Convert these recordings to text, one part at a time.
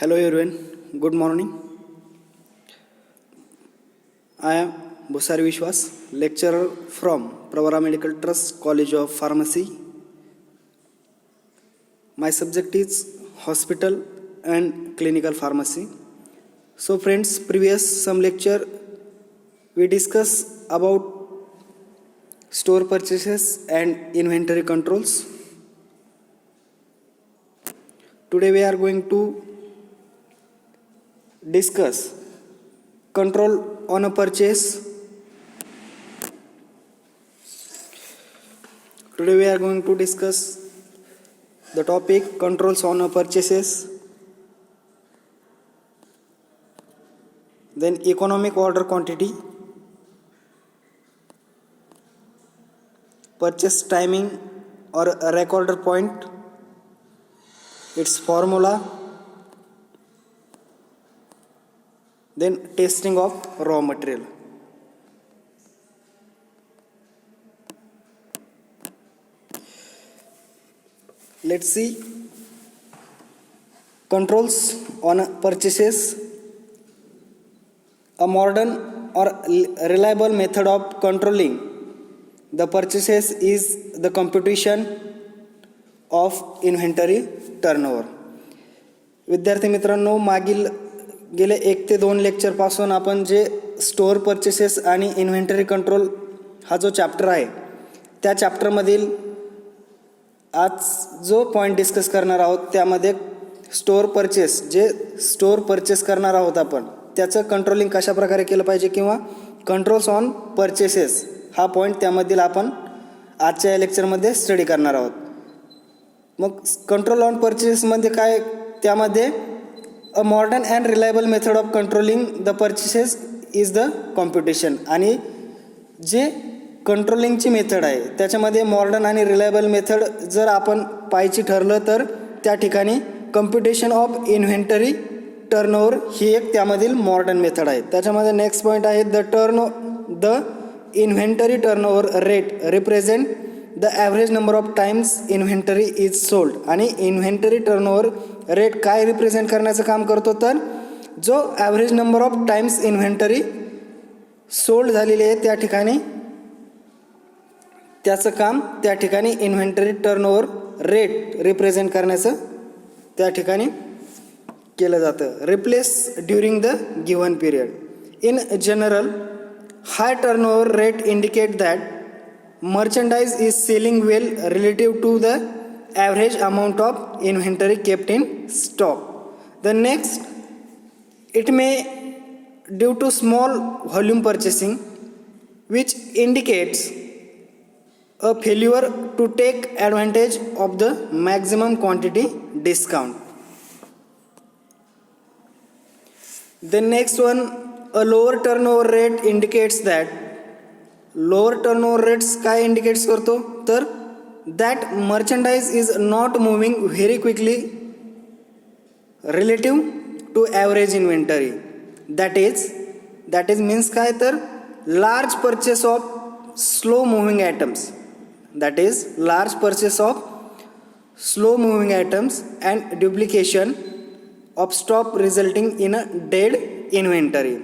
Hello everyone, good morning. I am Bhusari Vishwas, lecturer from Pravara Medical Trust, College of Pharmacy. My subject is hospital and clinical pharmacy. So friends, previous some lecture we discuss about store purchases and inventory controls. Today we are going to discuss control on a purchase. Today we are going to discuss the topic controls on a purchases, then economic order quantity, purchase timing or a recorder point, its formula, then testing of raw material. Let's see controls on purchases. A modern or reliable method of controlling the purchases is the computation of inventory turnover. विद्यार्थी मित्रांनो, मागील गेले 1 ते 2 lecture पासून आपण जे store purchases आणि inventory control हा जो चॅप्टर आहे त्या चॅप्टर मधील आज जो पॉइंट डिस्कस करणार आहोत त्यामध्ये स्टोअर परचेस जे स्टोअर परचेस करणार आहोत आपण त्याचं कंट्रोलिंग कशा प्रकारे केलं पाहिजे किंवा कंट्रोल्स ऑन परचेसेस हा पॉइंट त्यामधील आपण आजच्या लेक्चरमध्ये स्टडी करणार आहोत. मग कंट्रोल ऑन परचेसेस मध्ये काय, त्यामध्ये a modern and reliable method of controlling the purchases is the computation. आणि जे कंट्रोलिंगची मेथड आहे त्याच्यामध्ये मॉडर्न आणि रिलायबल मेथड जर आपण पाहायची ठरलं तर त्या ठिकाणी कम्प्युटेशन ऑफ इन्व्हेंटरी टर्नओव्हर ही एक त्यामधील मॉडर्न मेथड आहे. त्याच्यामध्ये नेक्स्ट पॉईंट आहे the inventory turnover rate represent the average number of times inventory is sold. आणि इन्व्हेंटरी टर्नओव्हर रेट काय रिप्रेझेंट करण्याचं काम करतो तर जो average number of times inventory sold झालेली आहे त्या ठिकाणी त्याचं काम त्या ठिकाणी इन्व्हेंटरी टर्नओव्हर रेट रिप्रेझेंट करण्याचं त्या ठिकाणी केलं जातं. Replace during the given period. In general high turnover rate indicate that merchandise is selling well relative to the average amount of inventory kept in stock. The next, it may due to small volume purchasing which indicates a failure to take advantage of the maximum quantity discount. The next one, a lower turnover rate indicates that lower turnover rates काय indicates करतो तर that merchandise is not moving very quickly relative to average inventory. That is means काय तर large purchase of slow moving items. That is large purchase of slow moving items and duplication of stock resulting in a dead inventory.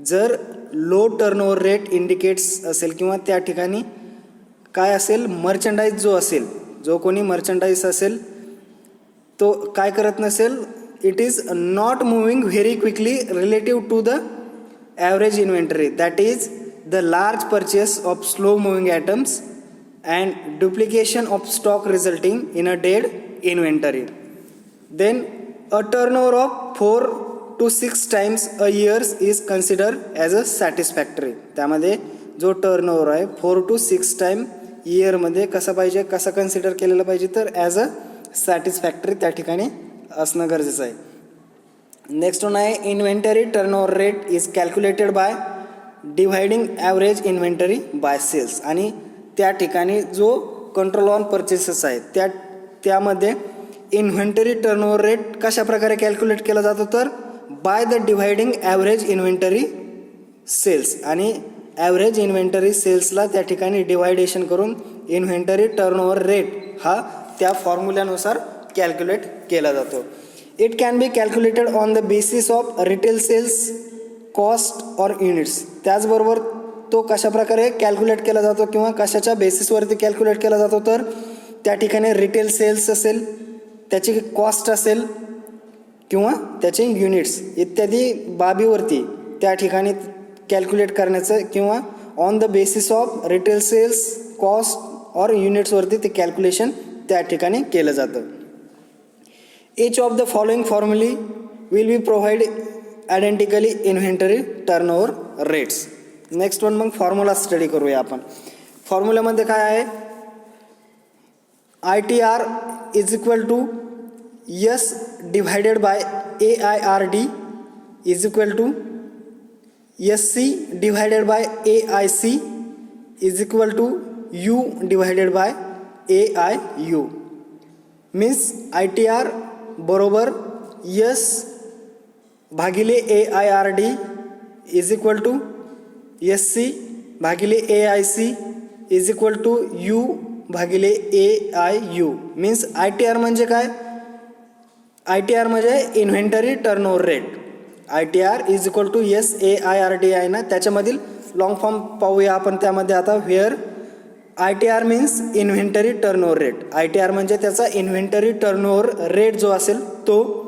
जर low turnover rate indicates असेल किंवा त्या ठिकाणी काय असेल, मर्चंडाईज जो असेल, जो कोणी मर्चंडाईज असेल तो काय करत नसेल, it is not moving very quickly relative to the average inventory. That is the large purchase of slow moving items and duplication of stock resulting in a dead inventory. Then a turnover of 4 to 6 times a year is considered as a satisfactory. त्यामध्ये जो turnover आहे 4 to 6 time इयरमध्ये कसा पाहिजे, कसा consider केलेला पाहिजे तर ॲज अ सॅटिस्फॅक्टरी त्या ठिकाणी असणं गरजेचं आहे. नेक्स्ट वन आहे inventory turnover rate is calculated by dividing average inventory by sales. आणि त्या ठिकाणी जो कंट्रोल ऑन परचेसेस आहे त्यामध्ये इन्व्हेंटरी टर्नओव्हर रेट कशा प्रकारे कॅल्क्युलेट केला जातो तर by the dividing average inventory sales. आणि ॲव्हरेज इन्व्हेंटरी सेल्सला त्या ठिकाणी डिवायडेशन करून इन्व्हेंटरी टर्नओव्हर रेट हा त्या फॉर्म्युल्यानुसार कॅल्क्युलेट केला जातो. It can be calculated on the basis of retail sales cost or units. त्याचबरोबर तो कशाप्रकारे कॅल्क्युलेट केला जातो किंवा कशाच्या बेसिसवरती कॅल्क्युलेट केला जातो, तर त्या ठिकाणी रिटेल सेल्स असेल, त्याची कॉस्ट असेल किंवा त्याचे युनिट्स इत्यादी बाबीवरती त्या ठिकाणी कॅल्क्युलेट करण्याचं किंवा on the basis of retail sales cost or युनिट्सवरती ते कॅल्क्युलेशन त्या ठिकाणी केलं जातं. each of the following formulae will be provide identically inventory turnover rates. Next one मग फॉर्म्युला स्टडी करूया आपण. फॉर्म्युल्यामध्ये काय आहे, ITR is equal to S divided by AIRD is equal to SC divided by AIC is equal to U divided by AIU. Means ITR बरोबर S भागिले AIRD is equal to SC भागिले AIC is equal to U भागिले AIU. Means ITR म्हणजे काय, ITR म्हणजे inventory turnover rate. ITR is equal to SAIRD आहे ना, त्याच्यामधील लॉंग फॉर्म पाहूया आपण त्यामध्ये आता. Where ITR means inventory turnover rate. ITR म्हणजे त्याचा इन्व्हेंटरी टर्नओव्हर रेट जो असेल तो.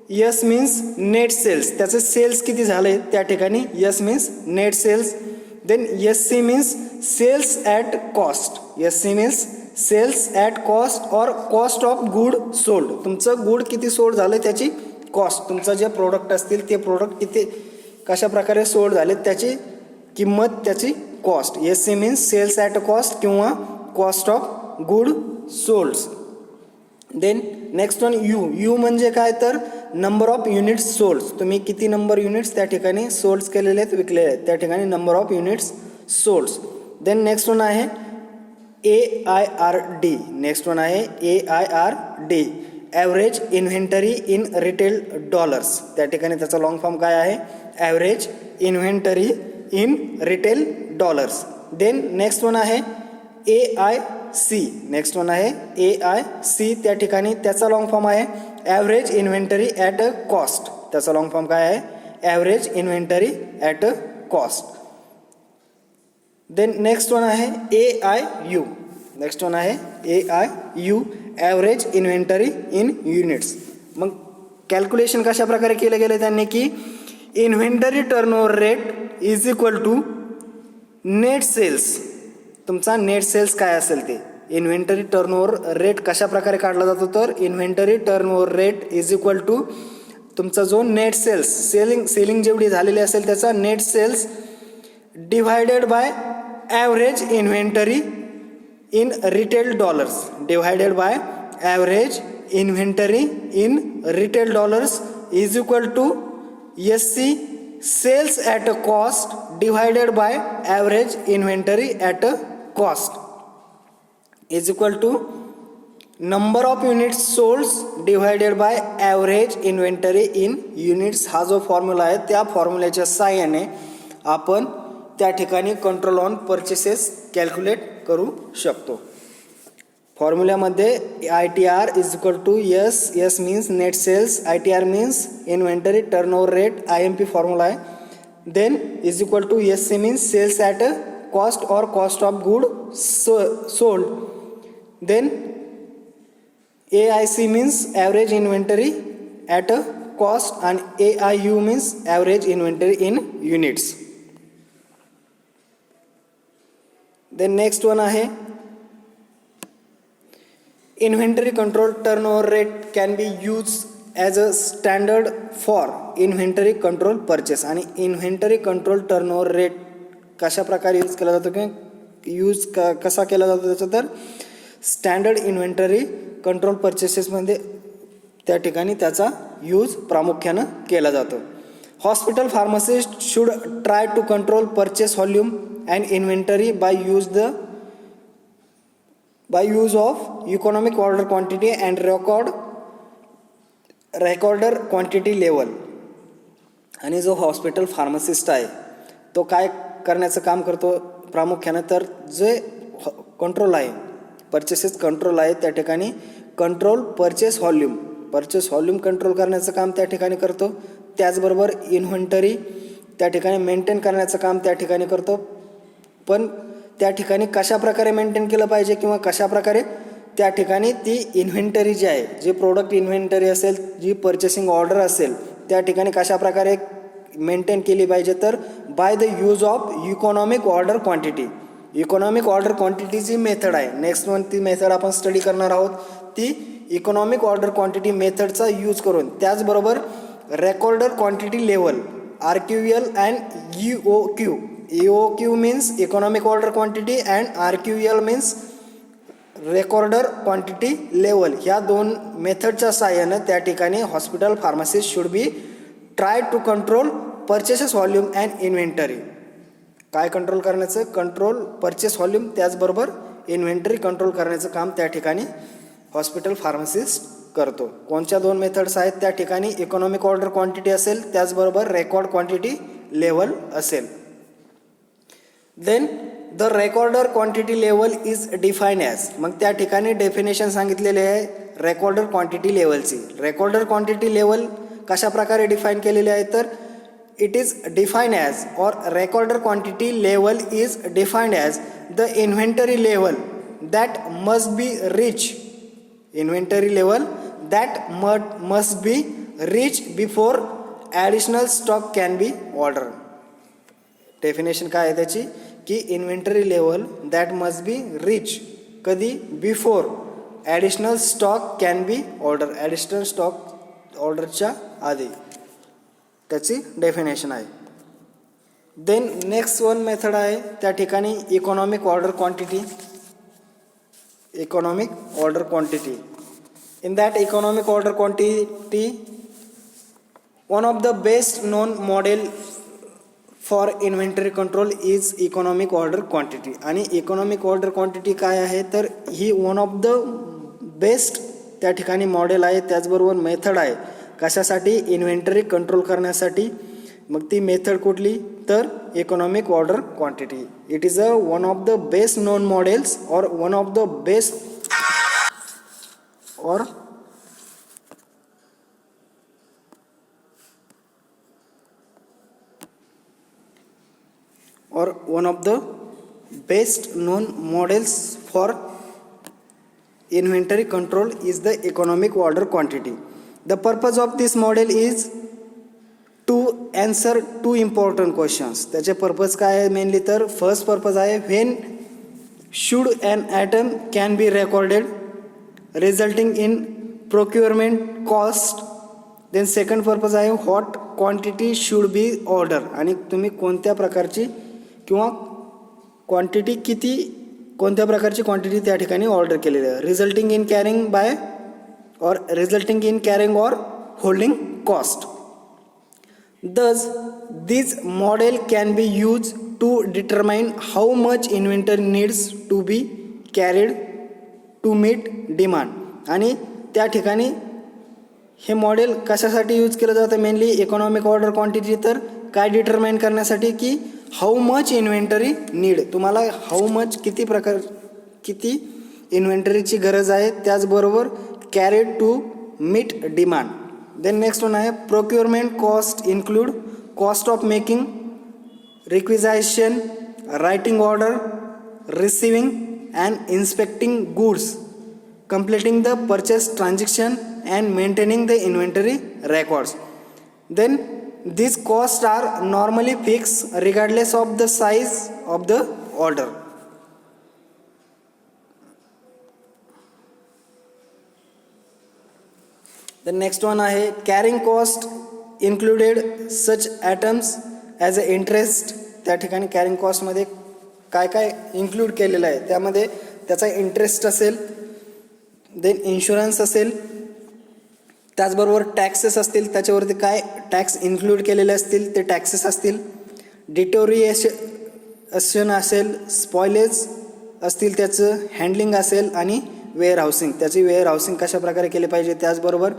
यस मीन्स नेट सेल्स, त्याचे सेल्स किती झाले त्या ठिकाणी, S means net sales. Then SC means sales at cost. SC means sales at cost or cost of good sold. तुमचं गुड किती सोल्ड झालं त्याची कॉस्ट, तुमचं जे प्रोडक्ट असतील ते प्रोडक्ट किती कशा प्रकारे सोल्ड झाले त्याची किंमत, त्याची cost. SC means sales at cost किंवा cost of good solds. Then next one U म्हणजे काय, तर नंबर ऑफ युनिट्स सोल्ड्स. तुम्ही किती नंबर युनिट्स त्या ठिकाणी सोल्ड्स केलेले आहेत, विकलेले आहेत, त्या ठिकाणी number of units solds. Then next one आहे AIRD. नेक्स्ट वन आहे AIRD average inventory in retail dollars. त्या ठिकाणी त्याचा लॉंग फॉर्म काय आहे, average inventory in retail dollars. Then next one आहे AIC. नेक्स्ट वन आहे AIC. त्या ठिकाणी त्याचा लॉंग फॉर्म आहे average inventory at a cost. त्याचा लॉंग फॉर्म काय आहे, average inventory at a cost. Then next one आहे AIU. नेक्स्ट वन आहे AIU average inventory in units. मग कॅल्क्युलेशन कशा प्रकारे केलं गेलं त्यांनी की inventory turnover rate is equal to net sales. तुमचा नेट सेल्स काय असेल ते, इन्व्हेंटरी टर्नओव्हर रेट कशा प्रकारे काढला जातो, तर inventory turnover rate is equal to तुमचा जो नेट सेल्स सेलिंग जेवढी झालेली असेल त्याचा net sales divided by average inventory in retail dollars. Divided by average inventory in retail dollars is equal to SC sales at a cost divided by average inventory at a cost is equal to number of units solds divided by average inventory in units. हा जो formula आहे त्या फॉर्म्युल्याच्या साहाय्याने आपण त्या ठिकाणी control on purchases calculate करू शकतो. फॉर्म्युल्यामध्ये ITR is equal to S means net sales, ITR means inventory turnover rate, IMP formula आहे. Then is equal to SC means sales at a cost or cost of good sold. Then AIC means average inventory at a cost आणि AIU means average inventory in units. Then next one आहे inventory control turnover rate can be use as a standard for inventory control purchase. आणि inventory control turnover rate कशा प्रकारे use केला जातो किंवा कसा केला जातो त्याचा, तर स्टँडर्ड इन्व्हेंटरी कंट्रोल परचेसेसमध्ये त्या ठिकाणी त्याचा यूज प्रामुख्यानं केला जातो. Hospital pharmacist should try to control purchase volume and inventory by use of economic order quantity and reorder quantity level. आणि जो हॉस्पिटल फार्मासिस्ट आहे तो काय करण्याचं काम करतो प्रामुख्यानं, तर जे कंट्रोल आहे परचेसेस कंट्रोल आहे त्या ठिकाणी control purchase volume purchase volume control करण्याचं काम त्या ठिकाणी करतो. त्याचबरोबर इन्व्हेंटरी त्या ठिकाणी मेंटेन करण्याचं काम त्या ठिकाणी करतो. पण त्या ठिकाणी कशा प्रकारे मेंटेन केलं पाहिजे किंवा कशा प्रकारे त्या ठिकाणी ती इन्व्हेंटरी जी आहे, जी प्रोडक्ट इन्व्हेंटरी असेल, जी पर्चेसिंग ऑर्डर असेल, त्या ठिकाणी कशा प्रकारे मेंटेन केली पाहिजे, तर by the use of economic order quantity. Economic order क्वांटिटीची मेथड आहे. नेक्स्ट वन ती मेथड आपण स्टडी करणार आहोत, ती इकॉनॉमिक ऑर्डर क्वांटिटी मेथडचा यूज करून. त्याचबरोबर recorder quantity level RQL and EOQ. EOQ means economic order quantity and RQL means recorder quantity level. ह्या दोन मेथडच्या साहाय्यानं त्या ठिकाणी hospital pharmacist should be try to control purchases volume and inventory. काय कंट्रोल करण्याचं? कंट्रोल परचेस व्हॉल्यूम, त्याचबरोबर inventory control करण्याचं काम त्या ठिकाणी हॉस्पिटल फार्मासिस्ट करतो. कोणत्या दोन मेथड्स आहेत त्या ठिकाणी? इकॉनॉमिक ऑर्डर क्वांटिटी असेल, त्याचबरोबर रेकॉर्ड क्वांटिटी लेवल असेल. Then the recorder quantity level is define as. मग त्या ठिकाणी डेफिनेशन सांगितलेले आहे रेकॉर्डर क्वांटिटी लेवलची. रेकॉर्डर क्वांटिटी लेवल कशा प्रकारे डिफाईन केलेले आहे, तर it is define as or recorder quantity level is defined as the inventory level that must be reach. Inventory level that must be reach before additional stock can be order. Definition काय आहे त्याची, की inventory level that must be reach कधी? Before additional stock can be order. Additional stock ऑर्डरच्या आधी त्याची definition आहे. Then next one method आहे त्या ठिकाणी economic order quantity. Economic order quantity. In that economic order quantity, one of the best known model for inventory control is economic order quantity. आणि economic order quantity काय आहे, तर ही one of the best त्या ठिकाणी model आहे, त्याचबरोबर method आहे कशासाठी? इन्व्हेंटरी कंट्रोल करण्यासाठी. मग ती मेथड कुठली, तर economic order quantity. It is a one of the best known models or one of the best or one of the best known models for inventory control is the economic order quantity. The purpose of this model is to answer two important questions. त्याचे purpose काय आहे mainly, तर first purpose आहे when should an item can be recorded resulting in procurement cost. then second purpose आहे what quantity should be order. आणि तुम्ही कोणत्या प्रकारची किंवा क्वांटिटी किती, कोणत्या प्रकारची क्वांटिटी त्या ठिकाणी ऑर्डर केलेली आहे. रिझल्टिंग इन कॅरिंग बाय और रिझल्टिंग इन कॅरिंग और holding cost. thus this model can be used to determine how much inventory needs to be carried to meet demand. आणि त्या ठिकाणी हे मॉडेल कशासाठी यूज केलं जातं मेनली इकॉनॉमिक ऑर्डर क्वांटिटी, तर काय डिटरमाइन करण्यासाठी की हाऊ मच इन्व्हेंटरी नीड, तुम्हाला हाऊ मच किती इन्व्हेंटरीची गरज आहे, त्याचबरोबर carried to meet demand. Then next one आहे procurement cost include cost of making, requisition, writing order, receiving and inspecting goods, completing the purchase transaction and maintaining the inventory records. Then these costs are normally fixed regardless of the size of the order. The next one आहे carrying cost included such items as a interest. त्या ठिकाणी carrying कॉस्टमध्ये काय काय include केलेलं आहे, त्यामध्ये त्याचा इंटरेस्ट असेल, देन इन्शुरन्स असेल, त्याचबरोबर टॅक्सेस असतील, त्याच्यावरती काय टॅक्स इन्क्लूड केलेले असतील ते टॅक्सेस असतील, डिटोरिएशन असेल, स्पॉयलेज असतील त्याचं, हँडलिंग असेल आणि वेअर हाऊसिंग, त्याची वेअर हाऊसिंग कशा प्रकारे केले पाहिजे, त्याचबरोबर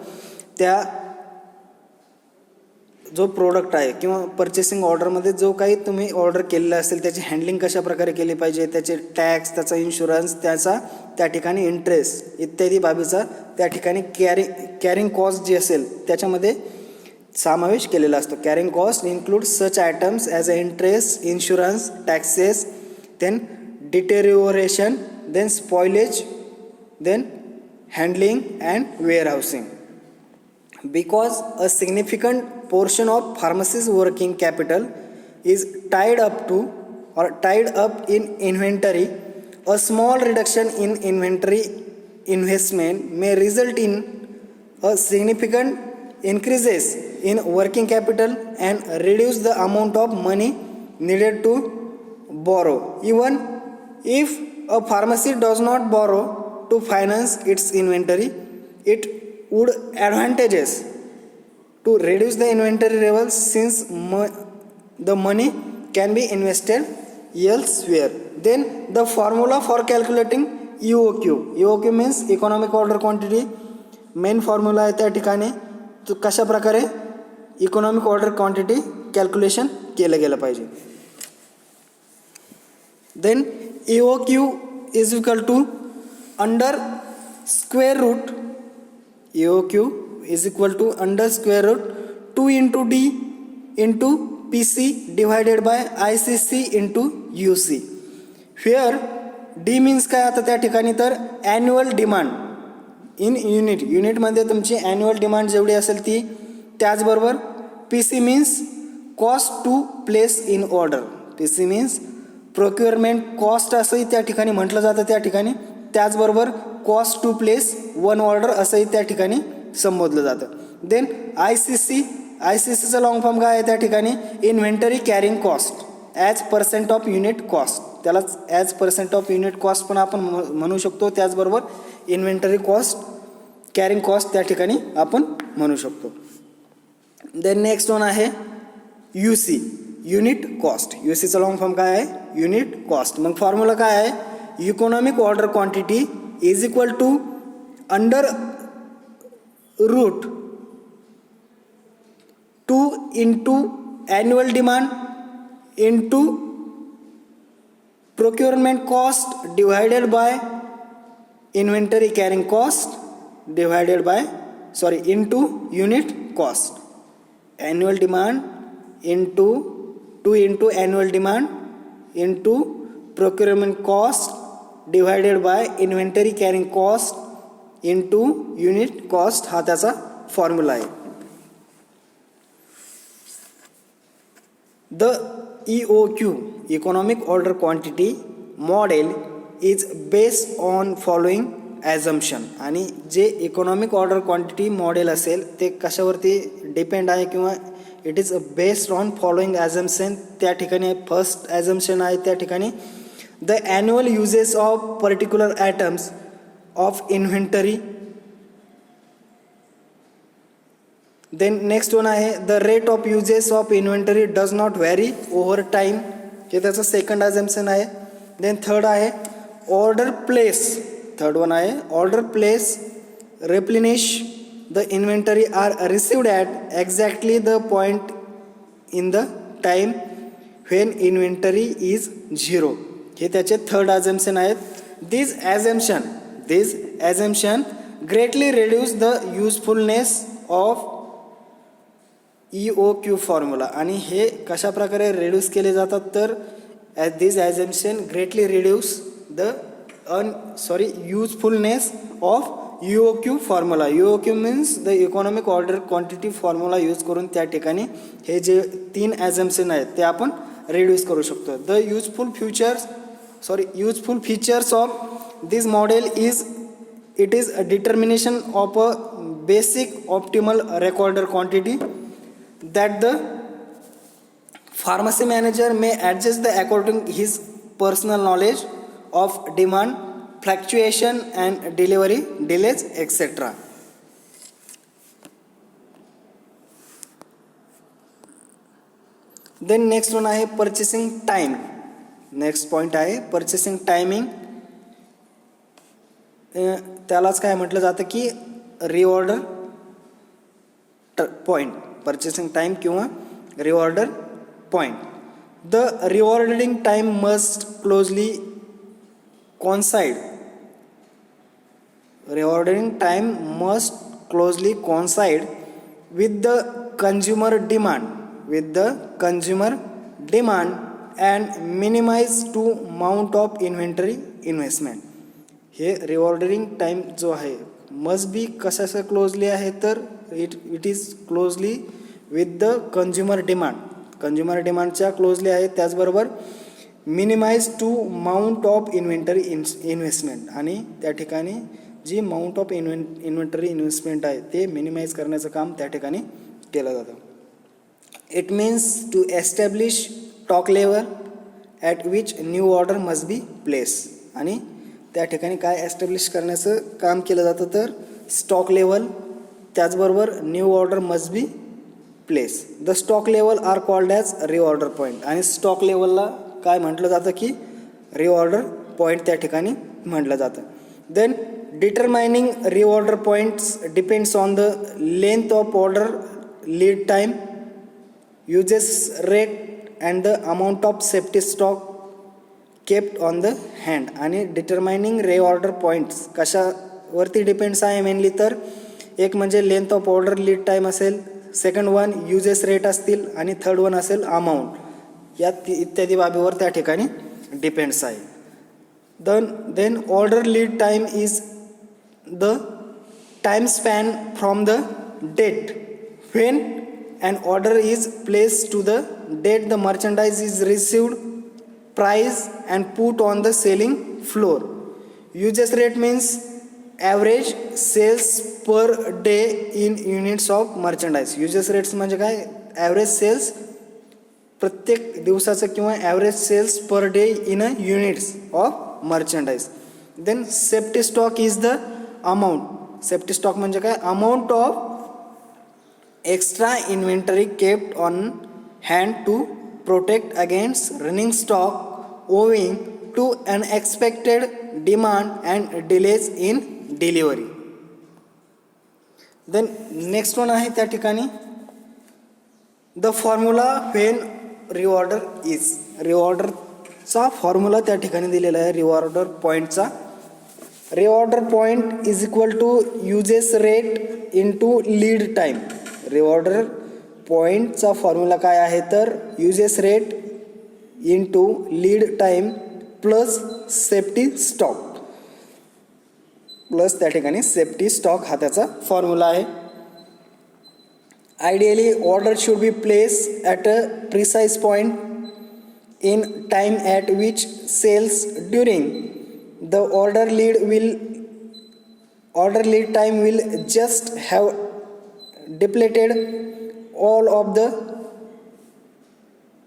त्या जो प्रोडक्ट आहे किंवा पर्चेसिंग ऑर्डरमध्ये जो काही तुम्ही ऑर्डर केलेला असेल त्याची हँडलिंग कशा प्रकारे केली पाहिजे, त्याचे टॅक्स, त्याचा इन्शुरन्स, त्याचा त्या ठिकाणी इंटरेस्ट इत्यादी बाबीचा त्या ठिकाणी कॅरिंग कॉस्ट जी असेल त्याच्यामध्ये समावेश केलेला असतो. Carrying cost include such items as a interest, insurance, taxes, then deterioration, then spoilage, then handling and warehousing. Because a significant portion of pharmacy's working capital is tied up in inventory, a small reduction in inventory investment may result in a significant increases in working capital and reduce the amount of money needed to borrow. Even if a pharmacy does not borrow to finance its inventory, it would advantageous to reduce the inventory levels since the money can be invested elsewhere. Then the formula for calculating EOQ means economic order quantity. Main formula आहे त्या ठिकाणी तो कशा प्रकारे economic order quantity calculation केलं गेलं पाहिजे. Then EOQ is equal to under square root EOQ is equal to under square root 2 into D into PC divided by ICC into UC. Here D means काय आता त्या ठिकाणी तर annual demand in युनिटमध्ये तुमची ॲन्युअल डिमांड जेवढी असेल ती, त्याचबरोबर PC means cost to place in order. PC means procurement cost असंही त्या ठिकाणी म्हटलं जातं त्या ठिकाणी, त्याचबरोबर cost to place one order असंही त्या ठिकाणी संबोधलं जातं. देन ICCचं लॉंग फॉर्म काय आहे त्या ठिकाणी inventory carrying cost as percent of unit cost, त्यालाच as percent of unit cost पण आपण म्हणू शकतो, त्याचबरोबर इन्व्हेंटरी कॉस्ट कॅरिंग कॉस्ट त्या ठिकाणी आपण म्हणू शकतो. देन नेक्स्ट वन आहे UC युनिट कॉस्ट. UCचं लॉंग फॉर्म काय आहे युनिट कॉस्ट. मग फॉर्म्युला काय आहे economic order quantity is equal to under root 2 into annual demand into procurement cost divided by inventory carrying cost divided by into unit cost. Annual demand into 2 into annual demand into procurement cost divided by inventory carrying cost into unit cost हा त्याचा formula आहे. The EOQ economic order quantity model is based on following assumption. आणि जे economic order quantity model असेल ते कशावरती depend आहे किंवा it is based on following assumption. त्या ठिकाणी फर्स्ट ॲझम्पशन आहे त्या ठिकाणी the annual usages of particular items of inventory. Then next one आहे the rate of uses of inventory does not vary over time, हे त्याचं सेकंड assumption आहे. Then third आहे order place, third one आहे order place replenish the inventory are received at exactly the point in the time when inventory is zero, हे त्याचे third assumption आहेत. This assumption greatly reduce the usefulness of EOQ formula. आणि हे कशा प्रकारे reduce केले जातात तर this assumption greatly reduce the usefulness of EOQ formula. EOQ means the economic order quantity formula use करून त्या ठिकाणी हे जे 3 assumption आहेत ते आपण रिड्यूस करू शकतो. The useful features of this model is a determination of a basic optimal recorder quantity that the pharmacy manager may adjust the according his personal knowledge of demand fluctuation and delivery delays etc. Then next one आहे purchasing time. Next point आहे purchasing timing. त्यालाच काय म्हटलं जातं की reorder point. Purchasing time किंवा reorder point. The reordering time must closely coincide. Reordering time must closely coincide with the consumer demand and minimize to amount of inventory investment. हे रिऑर्डरिंग time जो आहे must be कशाचं closely आहे तर it is closely with the consumer डिमांडच्या closely आहे. त्याचबरोबर minimize to amount of inventory investment, आणि त्या ठिकाणी जी माउंट ऑफ इन्व्हेंटरी इन्व्हेस्टमेंट आहे ते मिनिमाइज करण्याचं काम त्या ठिकाणी केलं जातं. It means to establish stock level at which new order must be place. आणि त्या ठिकाणी काय एस्टॅब्लिश करण्याचं काम केलं जातं तर स्टॉक लेवल, त्याचबरोबर new order must be place. The stock level are called as reorder point. आणि स्टॉक लेवलला काय म्हटलं जातं की रिऑर्डर पॉईंट त्या ठिकाणी म्हटलं जातं. Then determining reorder points depends on the length of order, lead time, usages rate and the amount of safety stock kept on the hand. आणि डिटरमाइनिंग रिऑर्डर पॉईंट्स कशावरती डिपेंड्स आहे मेनली तर एक म्हणजे length of order, lead time असेल, second one usages rate असतील, आणि third one असेल अमाऊंट. या इत्यादी बाबीवर त्या ठिकाणी डिपेंड्स आहे. Then order lead time is the time span from the date when an order is place to the date the merchandise is received, price and put on the selling floor. Usages rate means average sales per day in units of merchandise. Usages rates म्हणजे काय, average sales प्रत्येक दिवसाचं किंवा average sales per day in a units of merchandise. Then safety stock is the amount. Safety stock म्हणजे काय, amount of extra inventory kept on hand to protect against running stock owing to unexpected demand and delays in delivery. Then next one आहे त्या ठिकाणी the formula when reorder is. रिऑर्डरचा formula त्या ठिकाणी दिलेला आहे रिऑर्डर पॉईंटचा. Reorder point is equal to usages rate into lead time. Reorder पॉईंटचा फॉर्म्युला काय आहे तर usages rate into lead time plus safety stock, plus त्या ठिकाणी सेफ्टी स्टॉक हा त्याचा फॉर्म्युला आहे. Ideally, order should be placed at a precise point in time at which sales during the order lead time will just have depleted all of the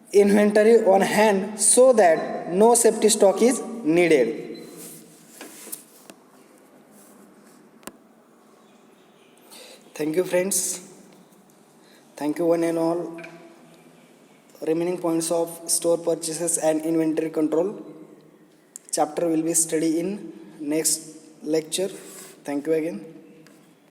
inventory on hand so that no safety stock is needed. Thank you friends. Thank you one and all. Remaining points of store purchases and inventory control chapter will be studied in next lecture. Thank you again.